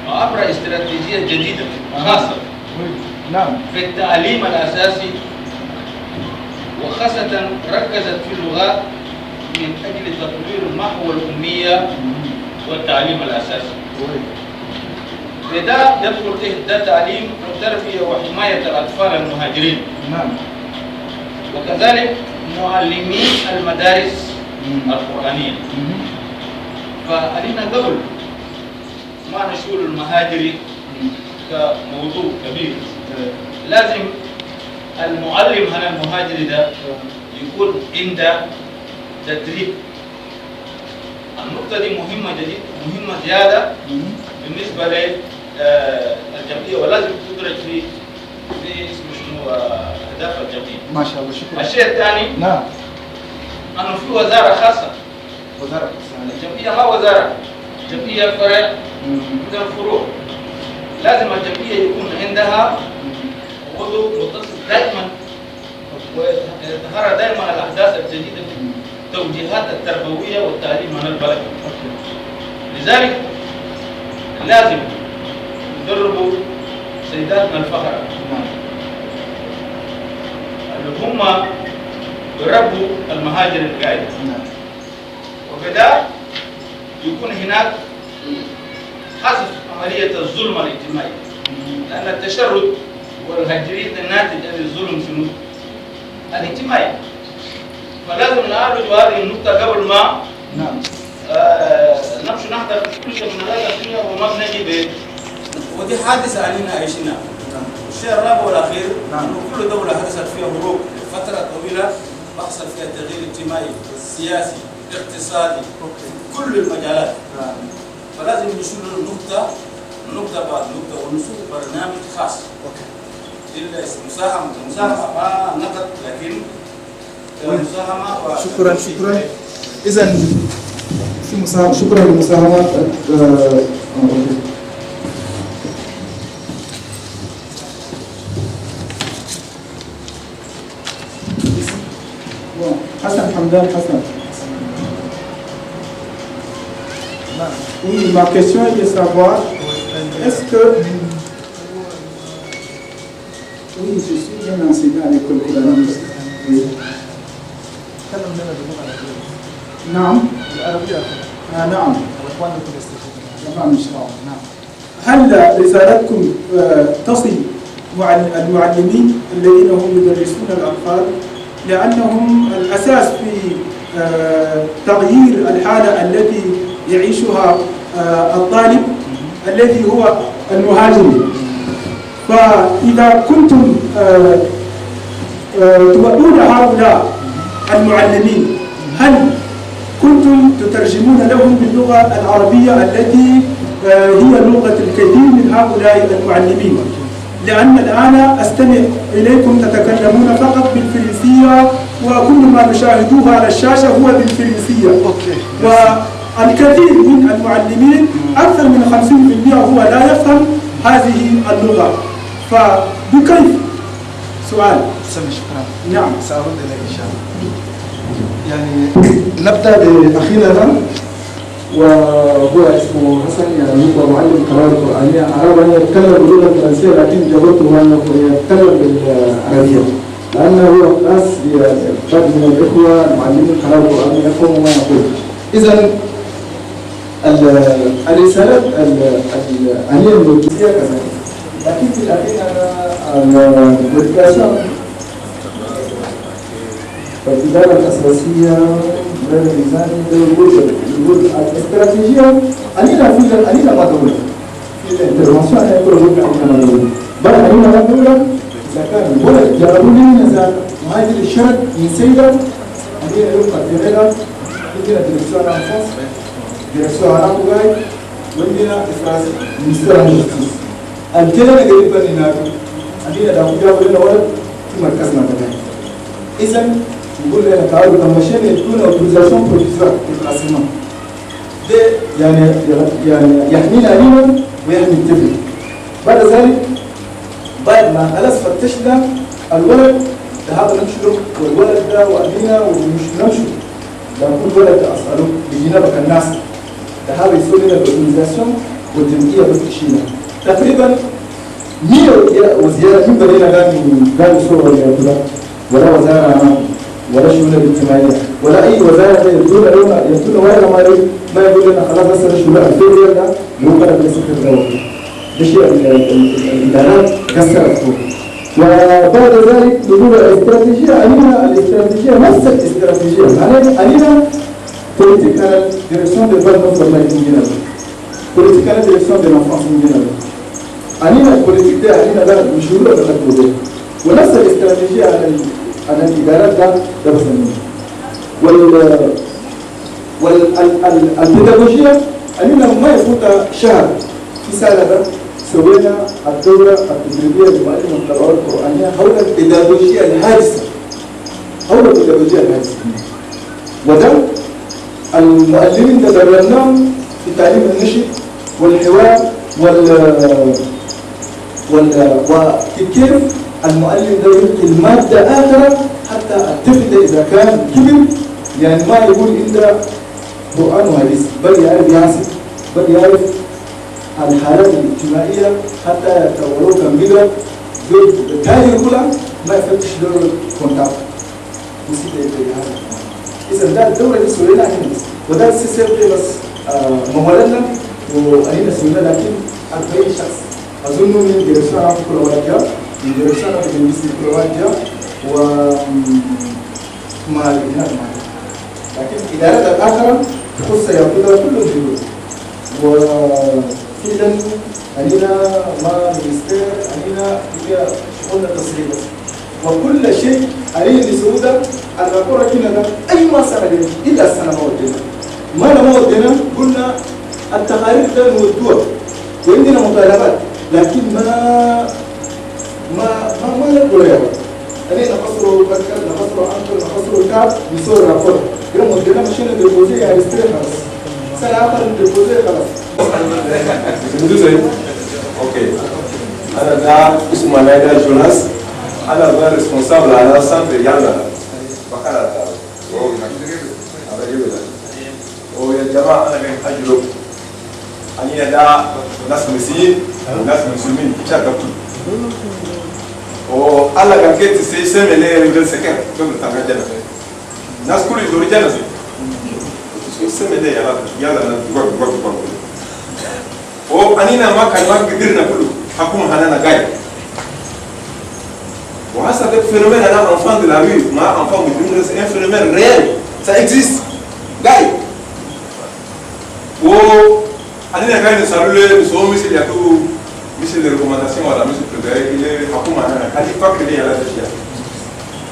وعبر استراتيجية جديدة خاصة نعم. في التعليم الأساسي، وخاصة ركزت في اللغات من أجل تطوير محو الأمية والتعليم الأساسي. فده يدخل تحت ده تعليم وتربية وحماية الأطفال المهاجرين. نعم. وكذلك معلمي المدارس القرآنية. فعلينا قبل ما نشغل المهاجر كموضوع كبير لازم المعلم هنا المهاجر ده يكون عنده تدريب. النقطة دي مهمة زيادة بالنسبة للجمعية، ولازم تدرج في اسم شنو أهداف الجمعية. ما شاء الله، شكرا. الشيء الثاني نعم. أنه في وزارة خاصة. وزارة الجمعية ما وزارة، جمعية فرع من الفروع. لازم الجمعية يكون عندها عضو متصل دائما ويظهر دائما الأحداث الجديدة في التوجيهات التربوية والتعليم من البلد. لذلك لازم ندربوا سيداتنا الفقراء اللي هم يربوا المهاجر القاعد، وبدا يكون هناك حذف عملية الظلم الاجتماعي، لأن التشرد والهجرية الناتج عن الظلم شنو؟ الاجتماعي. فلازم نعالج هذه النقطة قبل ما نمشي نحضر كل شيء من هذا الدنيا وما بنجي ودي حادثة علينا عايشينها. الشيء الرابع والأخير أنه كل دولة حدثت فيها هروب فترة طويلة بحصل فيها تغيير اجتماعي سياسي اقتصادي في كل المجالات. فلازم نشوف نقطة بعد نقطة ونشوف برنامج خاص. إلا مساهمة ما نقد لكن مساهمة. شكرا. إذا في مساهمة. شكرا للمساهمات. Hassan Hamdan Hassan. Oui, ma question est de savoir, est-ce que... Oui, je suis bien enseigné à l'école coranique. Oui. نعم. العربية. نعم. تمام إن شاء الله. نعم. هل رسالتكم تصل المعلمين الذين هم يدرسون الأطفال، لأنهم الأساس في تغيير الحالة التي يعيشها الطالب الذي هو المهاجر؟ فإذا كنتم تودون هؤلاء المعلمين، هل كنتم تترجمون لهم باللغة العربية التي هي لغة الكثير من هؤلاء المعلمين؟ لأن الآن أستمع إليكم تتكلمون فقط بالفرنسية، وكل ما نشاهدوه على الشاشة هو بالفرنسية. والكثير من المعلمين أكثر من 50% هو لا يفهم هذه اللغة. فبكيف؟ سؤال. شكرا. نعم. سأرد إليك إن شاء الله. يعني نبدأ بأخينا وهو اسمه حسن، يعني هو معلم قراءة قرآنية. أراد أن يتكلم باللغة الفرنسية لكن جاوبته أنه يتكلم بالعربية، لأنه هو ناس بعض من الإخوة المعلمين قراءة قرآنية يفهموا ما يقول. إذا الرسالات الآنية الوجودية كذلك. لكن في الأخير أنا الدراسة الإدارة الأساسية غير الميزاني الوجود الاستراتيجية أنينا ما دولة في الانترفنسيون أنا أقول لك أنينا ما دولة بل أنينا ما دولة إذا كان الولد جربوا لي نزال ما يدري الشرط من سيدة أنينا يبقى الدراسة عندنا ديريكسيون أنفاس ديريكسيون أنفاس وعندنا إفراز مينستير الجستيس الكلمة قريبة لنا أنينا داخل جابوا لنا ولد في مركزنا كذلك. إذا نقول لنا تعالوا لما شيء يكون أوتوريزاسيون بروفيسور إفراسيون ده يعني يحمينا علينا ويحمي الطفل. بعد ذلك بعد ما خلاص فتشنا الولد ذهب نمشي والولد ده وأبينا ومش نمشي ده كل ولد أسأله بيجينا بك الناس ذهب يسوي لنا الأورجانيزاسيون والتنمية بتشيلها تقريبا 100 وزيادة من بدينا قالوا صور ولا وزارة ولا شؤون الاجتماعية ولا أي وزارة يدون ولا ما يقول لنا خلاص بس الشؤون الفيديو ده مو قادر يسكت الدولة. ده شيء الإدارات كسرت فوق. وبعد ذلك نقول الاستراتيجية الاستراتيجية نفس الاستراتيجية علينا political direction de développement de l'Indienne, political direction de l'enfance indienne. علينا البوليتيك ده علينا ده مشروع ده مكتوب ونفس الاستراتيجية على الإدارات ده بس والبيداغوجية علينا ما يفوت شهر في سنة ده سوينا الدورة التدريبية لمعلم القراءات القرآنية حول البيداغوجية الحادثة وده المؤلمين تدربناهم في تعليم النشء والحوار وكيف المؤلم ده يلقي المادة آخرة حتى الطفل ده إذا كان كبر يعني ما يقول إلا قرآن وحديث بل يعرف يحسب بل يعرف الحالات الاجتماعية حتى ولو كان بيقرأ بالتالي يقول ما يفتش دور كونتاكت نسيت هذا. إذا ده الدورة دي سورينا هنا وده السيستم ده بس مولدنا وأهلنا سورينا لكن 40 شخص أظن من ديركسيون عام كرواتيا من ديركسيون عام بالنسبة لكرواتيا ومع الجهات معنا لكن إدارة الآخرة تخص يأخذها كل الجهود وفعلا أهلنا مع المنستير أهلنا هي شؤون التصريف وكل شيء عليه لسعودة الرقورة كنا أي ما سنة إلا السنة ما ودينا قلنا التقارير ده نودوها وعندنا مطالبات لكن ما نقول يا أنا نقصروا بكر نقصروا أنكر نقصروا الكعب نصور الرقورة يوم ودينا مشينا بالبوزية على استريح خلاص سنة آخر بالبوزية خلاص أوكي أنا ده اسمه نايدا جوناس أنا غير ريسبونسابل على سنتر يانا بكرة ويا جماعة أنا من حجلو أنا دا ناس مسيحيين وناس مسلمين كذا وأنا كان كده سيسمع لي رجال سكان كم تاخد جنة ناس كل يدور جنة سيسمع لي يلا نقول وأنا ما كان ما قدرنا كله حكومة هنا جاي وهذا ده phénomène là enfant de la rue ma enfant de c'est un phénomène réel ça existe gars أنا قاعد نسأله نسوي مثل ياتو مثل الريكومنداسيون ولا مثل كذا اللي حكومة أنا كذي فكر لي على الأشياء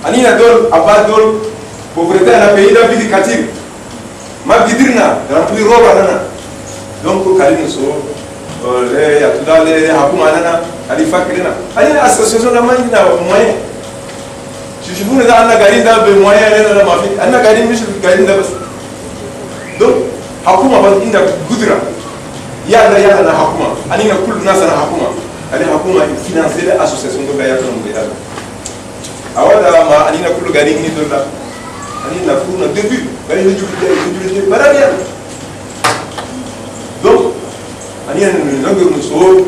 أنا دول أبا دول بوفرتها أنا بيدا بيدي كتير ما قدرنا رامبلي روبا أنا دونك كذي نسوي لا ياتو ده لا حكومة أنا كذي فكر لنا أنا أساسيون ما عندنا موين شوفون إذا أنا قاعدين ده بموين أنا ما في أنا قاعدين مش قاعدين ده بس دونك حكومة بس عندك قدرة يا أنا حكومة أنا كل الناس أنا حكومة أنا حكومة فينانسية أسوسياسيون ده يا ترى مدير أولا ما أنا كل قاعدين ندور لا أنا نكون دبي قاعدين نجوب برانيا دو أنا نقول نسول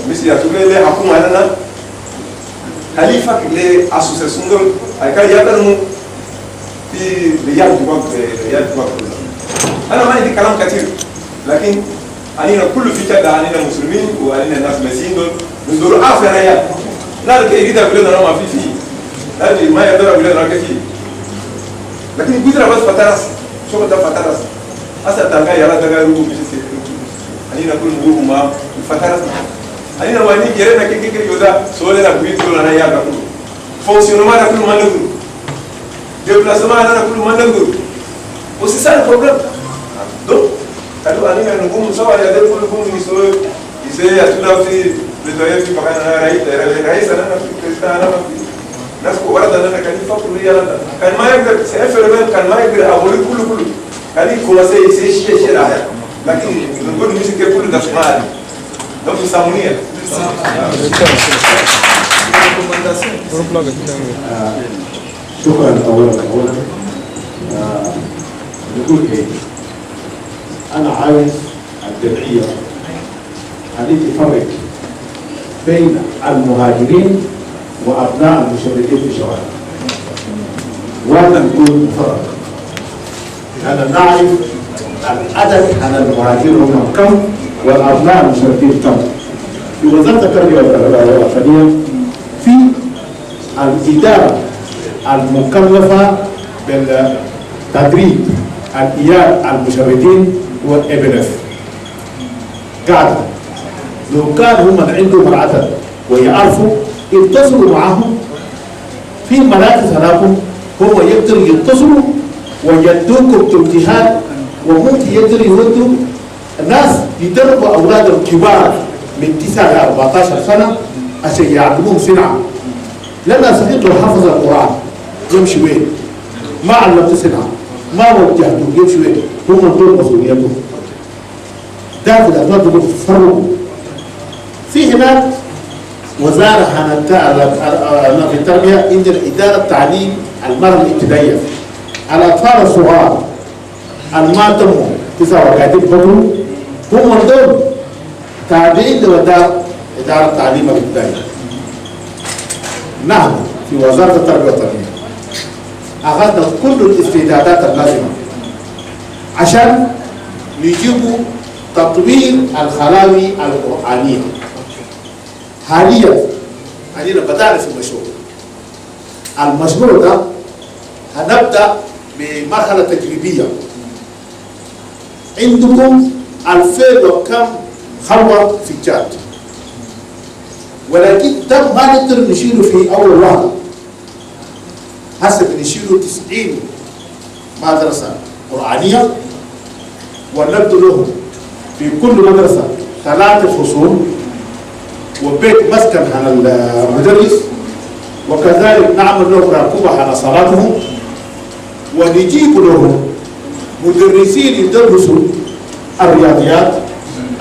مثل يا ترى حكومة أنا خليفة لأسوسياسيون ده أكاد يا ترى في ريال دوبك أنا ما عندي كلام كثير لكن أنينا كل في كذا أنينا مسلمين وأنينا ناس مسيحيين ندور آخر ريال لا كي يريد أقول لنا ما في لا ما يقدر أقول لنا كذي لكن قدر بس فترس شو بدأ فترس أصلا تلقى يلا تلقى روح بيجي أنينا كل نقول ما فترس أنينا واني كيرنا كي يودا سؤالنا بيجي تقول أنا يا كل فونكسيونمان كل ما نقول déplacement أنا كل ما نقول وسي ça le problème donc alors أنينا نقوم سوا يا ده كل نقوم يسوي أتودا في بداية في مكان رئيس أنا في كريستان أنا في ناس كورة أنا كان يفكر لي أنا كان ما يقدر سافر من كان ما يقدر أقول كل كان يكون شيء رايح لكن نقول مش كل ده شمال ده مسامونية شكرا أولا نقول إيه أنا عايز الجمعية هذه تفرق بين المهاجرين وأبناء المشردين في الشوارع ولا نقول مفرق أنا نعرف العدد عن المهاجرين هم كم والأبناء المشردين كم في وزارة التربية والتعليم في الإدارة المكلفة بالتدريب الإيال المشردين والإبنف قاعدة لو كان هم عندهم العدد ويعرفوا يتصلوا معهم في مراكز هناكم هم يقدروا يتصلوا ويدوكم توجيهات وممكن يقدروا يودوا الناس يدربوا أولادهم كبار من 9 إلى 14 سنة عشان يعلموهم صنعة لأن صديق لو حفظ القرآن يمشي وين؟ ما علمت صنعة ما وجهته يمشي وين؟ هم دول مسؤوليتهم داخل الأدوات دول تفرقوا في هناك وزارة في التربية عندنا إدارة تعليم المرأة الابتدائية الأطفال الصغار ما تموا 39 بطل هم دول تابعين لوزارة إدارة التعليم الابتدائي. نحن في وزارة التربية والتعليم أخذنا كل الاستعدادات اللازمة عشان نجيبوا تطوير الخلاوي القرآنية. حاليا بدأنا في المشروع ده هنبدأ بمرحلة تجريبية. عندكم 2000 وكم خلوة في الجاد، ولكن ده ما نقدر نشيله في أول واحدة. هسه بنشيله 90 مدرسة قرآنية ونبدأ لهم في كل مدرسة 3 فصول وبيت مسكن عن المدرس، وكذلك نعمل لهم راكوبة على صلاتهم، ونجيب لهم مدرسين يدرسوا الرياضيات،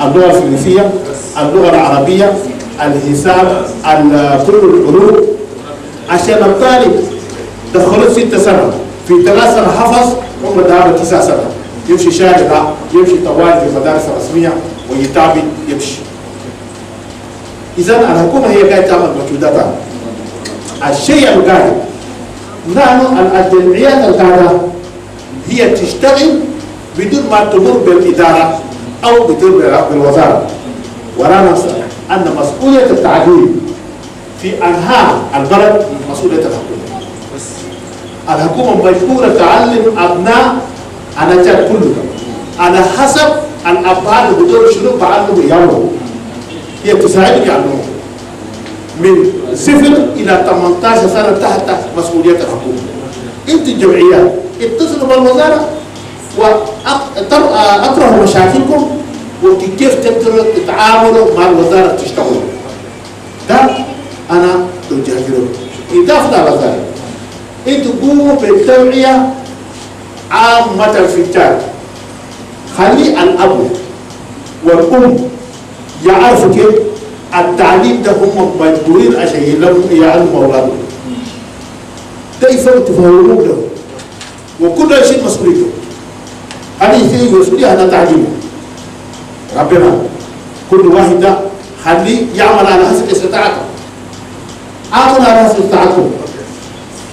اللغة الفرنسية، اللغة العربية، الحساب، كل العلوم، عشان الطالب دخلوا 6 سنة في 3 سنة حفظ هم دعوا 9 سنة يمشي شارع يمشي طوال في المدارس الرسمية ويتابع يمشي. إذا الحكومة هي قاعدة تعمل مجهوداتها. الشيء القاعد نحن الجمعيات القاعدة هي تشتغل بدون ما تمر بالإدارة أو بدون بالوزارة، ولا ننسى أن مسؤولية التعليم في أنحاء البلد مسؤولية الحكومة. الحكومة مجبورة تعلم أبناء الأجيال كلها على حسب الأبعاد اللي بدون شنو بعلموا يوم. هي تساعدك يعلمون من 0 إلى 18 سنة تحت مسؤولية الحكومة. أنت الجمعيات اتصلوا بالوزارة وأطرحوا مشاكلكم وكيف تقدروا تتعاملوا مع الوزارة تشتغلوا. ده أنا توجه لكم. إضافة على ذلك أنتوا قوموا بالتوعية عامة في الجاد. خلي الأب والأم يعرفوا كيف التعليم ده هم مجبورين عشان يعلموا أولادهم. ده يفهم تفهموه ده وكل شيء مسؤوليته. هذه هي مسؤولية أنا تعليمه. ربنا كل واحد ده خليه يعمل على حسب استطاعته. عملوا على حسب استطاعتهم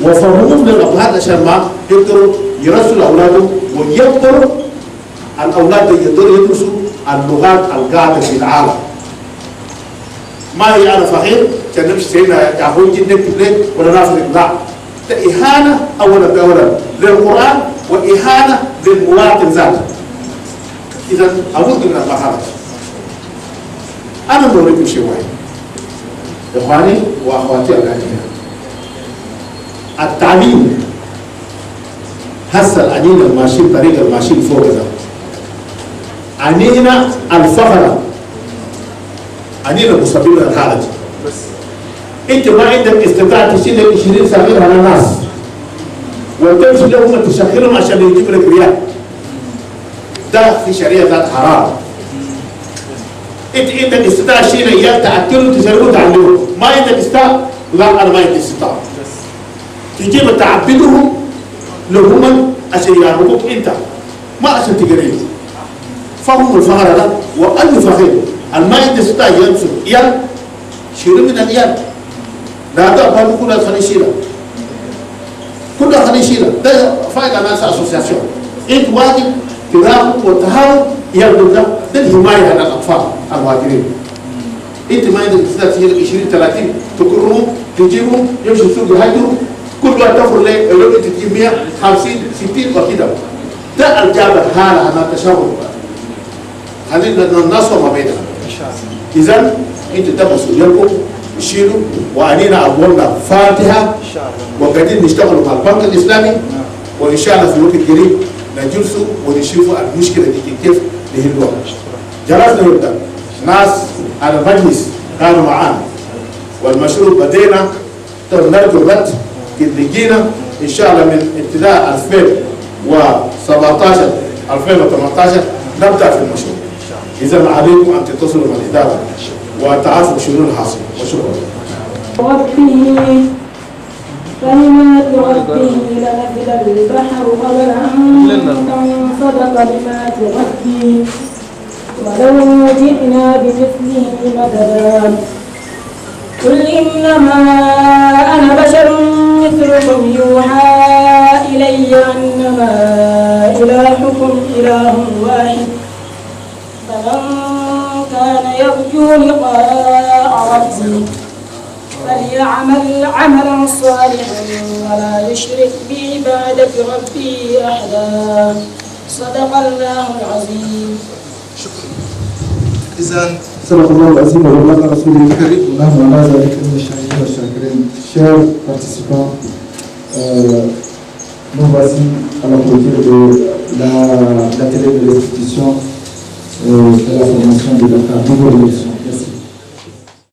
وفهموهم للأبهات عشان ما يقدروا يرسلوا أولادهم ويكبروا الأولاد يقدروا يدرسوا اللغات القاعدة في العالم. ما هي أنا فقير كان نمشي سيدنا يعقوب جدا كبليك ولا نافذ لا، ده إهانة أولا بأولا للقرآن وإهانة للمواطن ذاته. إذا أقول لنا ما حرج. أنا بوريكم شيء واحد إخواني وأخواتي الأجانب. التعليم هسه العنين الماشيين طريق الماشيين فوق ذا عنينا الفقرة، عنينا مصابين الحالة. انت ما عندك استطاعة تشيل 20 صغير على الناس وتمشي لهم تشغلهم عشان يجيب لك ريال، ده في شريعة ذات حرام. انت عندك استطاعة تشيل ايام تاكلهم تشغلهم تعلمهم، ما عندك استطاعة، لا انا ما عندي استطاعة. تجيب تعبدهم لهم عشان يعرفوك انت ما عشان تقريب. فهم الفقر ده واي فقير ما عنده استطاعة يمسك ايام شيلوا من الايام. لا ده بقى كلها خليه يشيلها، كلها خليه يشيلها. ده فائدة ناس اسوسياسيون. انت واجب تراقب وتهاون يبدو ده الحماية على الاطفال المهاجرين. انت ما عندك استطاعة تشيل 20 30 تكرهم تجيبهم يمشوا السوق يهاجروا كل واحد تفر لك لو انت تجيب 100 50 60 وكده. ده الجابر حالة انا تشاور خلينا الناس وما بيننا. اذا انت ده مسؤوليتكم يشيلوا وعنينا أبوابنا فاتحة وقاعدين نشتغلوا مع البنك الإسلامي وإن شاء الله في الوقت القريب نجلسوا ونشوفوا المشكلة دي كيف نحلوها. جلسنا نبدأ ناس على المجلس كانوا معانا والمشروع بدينا نرجو الرد قد لقينا إن شاء الله من ابتداء 2017 2018 نبدأ في المشروع. إذا عليكم أن تتصلوا مع الإدارة وتعرفوا شنو الحاصل وشكرا. ربه كلمات ربه لنفذ البحر قبل أن تنفذ كلمات ربه ولو جئنا بمثله مددا. قل إنما أنا بشر مثلكم يوحى إلي أنما إلهكم إله واحد فمن كان يرجو لقاء ربه فليعمل عملا صالحا ولا يشرك بعبادة ربه أحدا. صدق الله العظيم. إذا صدق الله العظيم وبلغ رسوله الكريم ونحن على ذلك من الشاهدين والشاكرين. Chers participants, nous voici à la clôture de l'atelier de restitution de la formation de Dakar.